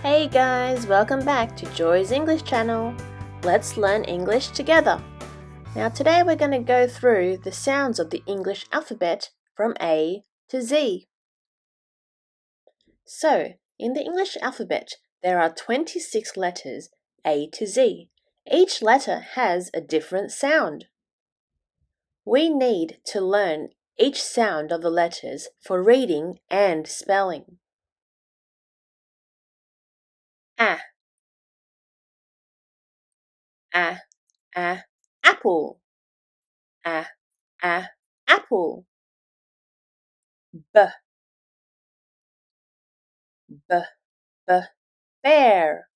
Hey guys, welcome back to Joy's English channel. Let's learn English together. Now today we're going to go through the sounds of the English alphabet from A to Z. So, in the English alphabet, there are 26 letters A to Z. Each letter has a different sound. We need to learn each sound of the letters for reading and spelling. A, a, a, apple. A, apple. B, b, b, bear.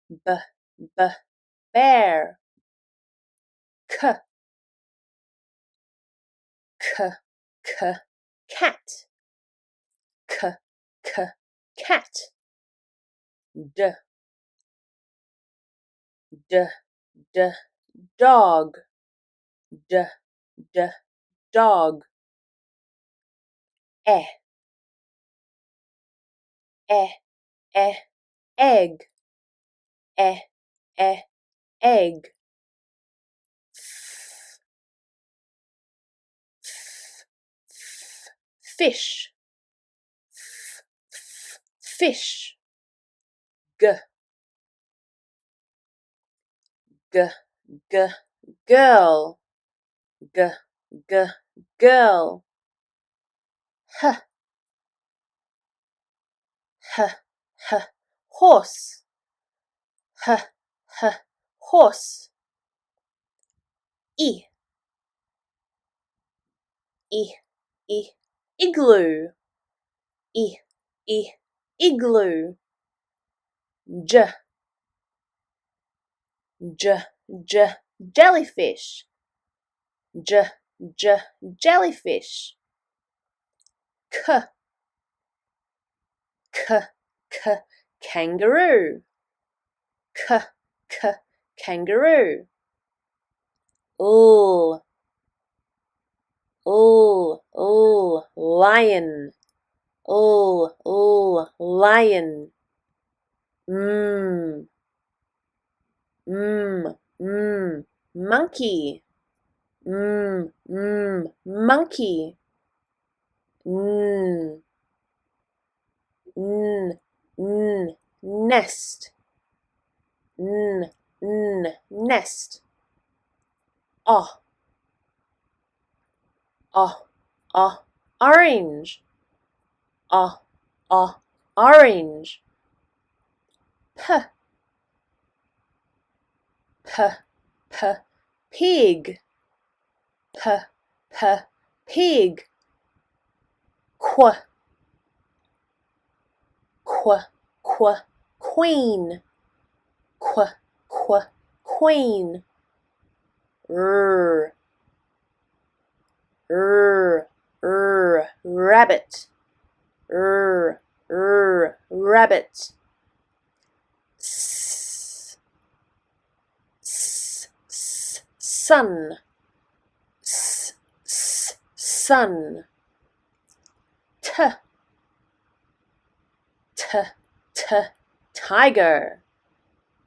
B, b, bear. K, k, k, cat. K, k, cat. D, d, d, dog. D, d, dog. E, e, e, egg. E, e, egg. F, f, f, fish. F, f, fish. G, g, g, girl. G, g, girl. H, h, h, horse. H, h, horse. I, I, I, igloo. I, I, igloo. J, j, j, jellyfish. J, j, jellyfish. K, k, k, kangaroo. K, k, kangaroo. L, lion. Lion. Monkey. Monkey. Nest. Nest. Orange. Orange. P, p, p, pig. P, p, pig. Qu, qu, qu, queen. Qu, qu, queen. R, rabbit. Rabbit. S, sun. S, sun. T, t, t, tiger.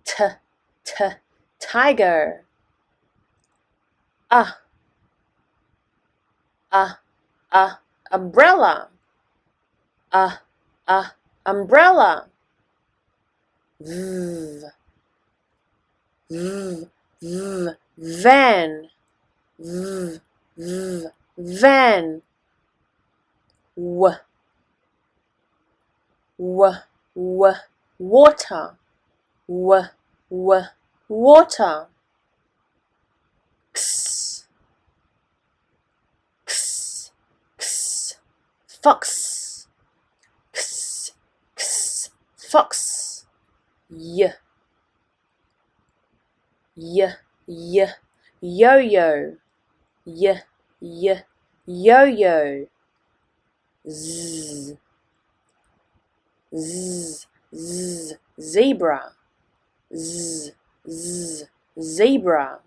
T, t, tiger. Umbrella. Umbrella. V, van. Van. Water. Water. X, fox. Fox. Y, yo-yo. Yo-yo. Z, zebra. Zebra.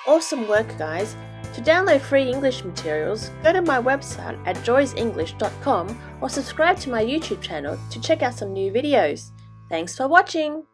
Awesome work, guys. To download free English materials, go to my website at joysenglish.com or subscribe to my YouTube channel to check out some new videos. Thanks for watching!